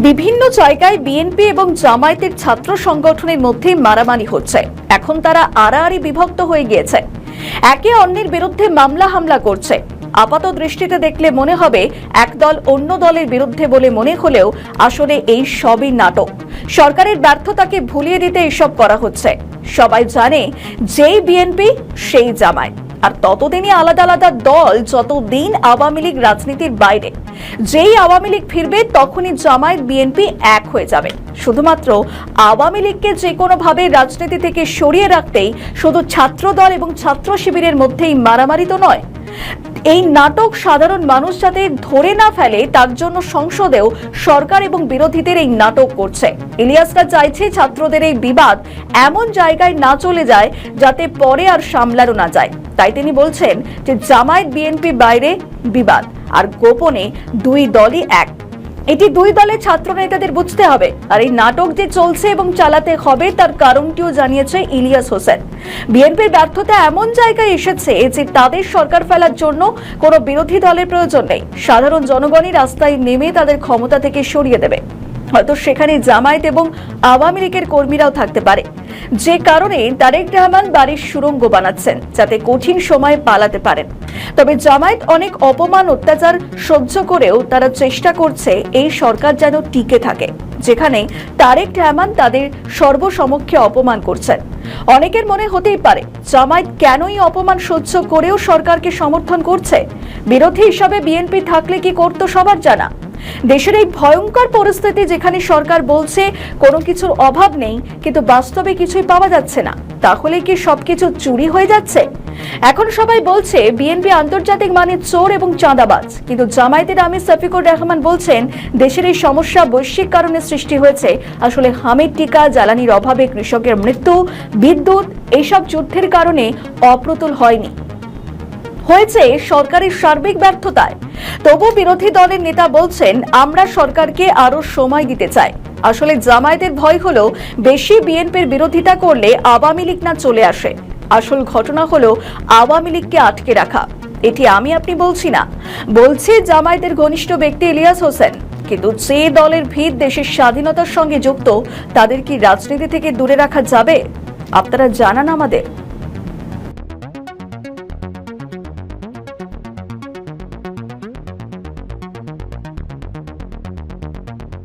বিভিন্ন জায়গায় বিএনপি এবং জামায়াতের ছাত্র সংগঠনের মধ্যে মারামারি হচ্ছে। এখন তারা আড়াআড়ি বিভক্ত হয়ে গিয়েছে, একে অন্যের বিরুদ্ধে মামলা হামলা করছে। আপাত দৃষ্টিতে দেখলে মনে হবে এক দল অন্য দলের বিরুদ্ধে বলে মনে হলেও আসলে এই সবই নাটক। সরকারের ব্যর্থতাকে ভুলিয়ে দিতে এসব করা হচ্ছে। সবাই জানে যেই বিএনপি সেই জামায়াত, আর ততদিনই আলাদা আলাদা দল যতদিন আওয়ামী লীগ রাজনীতির বাইরে। যেই আওয়ামী লীগ ফিরবে তখনই জামায়াত বিএনপি এক হয়ে যাবে। শুধুমাত্র আওয়ামী লীগকে যে কোনোভাবে রাজনীতি থেকে সরিয়ে রাখতেই শুধু ছাত্র দল এবং ছাত্র শিবিরের মধ্যেই মারামারি তো নয়, এই নাটক সাধারণ মানুষ যাতে ধরে না ফেলে তার জন্য সংসদেও সরকার এবং বিরোধীদের এই নাটক করছে। ইলিয়াসরা চাইছে ছাত্রদের এই বিবাদ এমন জায়গায় না চলে যায় যাতে পরে আর সামলানো না যায়। তাই তিনি বলছেন যে জামায়াত বিএনপি বাইরে বিবাদ, আর গোপনে দুই দলই এক। এটি দুই দলের ছাত্র নেতাদের বুঝতে হবে। আর এই নাটক যে চলছে এবং চালাতে হবে তার কারণটিও জানিয়েছে ইলিয়াস হোসেন। বিএনপির ব্যর্থতা এমন জায়গায় এসেছে যে তাদের সরকার ফেলার জন্য কোনো বিরোধী দলের প্রয়োজন নেই। সাধারণ জনগণই রাস্তায় নেমে তাদের ক্ষমতা থেকে সরিয়ে দেবে। হয়তো সেখানে জামায়াত এবং আওয়ামী লীগের কর্মীরাও থাকতে পারে, যে কারণে তারেক রহমান বাড়ির সুড়ঙ্গ বানাচ্ছেন যাতে কঠিন সময় পালাতে পারেন। তবে জামায়াত অনেক অপমান অত্যাচার সহ্য করেও তারা চেষ্টা করছে এই সরকার যেন টিকে থাকে, যেখানে তারেক রহমান তাদের সর্বসমক্ষে অপমান করছেন। অনেকের মনে হতেই পারে জামায়াত কেনই অপমান সহ্য করেও সরকারকে সমর্থন করছে। বিরোধী হিসাবে বিএনপি থাকলে কি করতো সবার জানা। দেশের এই ভয়ঙ্কর পরিস্থিতি যেখানে সরকার বলছে কোনো কিছুর অভাব নেই, কিন্তু বাস্তবে কিছুই পাওয়া যাচ্ছে না, তাহলে কি সবকিছু চুরি হয়ে যাচ্ছে? এখন সবাই বলছে বিএনপি আন্তর্জাতিক মানের চোর এবং চাঁদাবাজ, কিন্তু জামায়াতের আমির শফিকুর রহমান বলছেন দেশের এই সমস্যা বৈশ্বিক কারণে সৃষ্টি হয়েছে। আসলে হামিদ টিকা, জ্বালানির অভাবে কৃষকের মৃত্যু, বিদ্যুৎ, এইসব যুদ্ধের কারণে অপ্রতুল হয়নি, হয়েছে সরকারের সার্বিক ব্যর্থতায়। তবু বিরোধী দলের নেতা বলছেন আমরা সরকারকে আরো সময় দিতে চাই। আসলে জামায়াতের ভয় হলো বেশি বিএনপির বিরোধিতা করলে আওয়ামী লীগ না চলে আসে। আসল ঘটনা হলো আওয়ামী লীগকে আটকে রাখা। এটি আমি আপনি বলছি না, বলছি জামায়াতের ঘনিষ্ঠ ব্যক্তি ইলিয়াস হোসেন। কিন্তু যে দলের ভিত দেশের স্বাধীনতার সঙ্গে যুক্ত, তাদের কি রাজনীতি থেকে দূরে রাখা যাবে? আপনারা জানান আমাদের।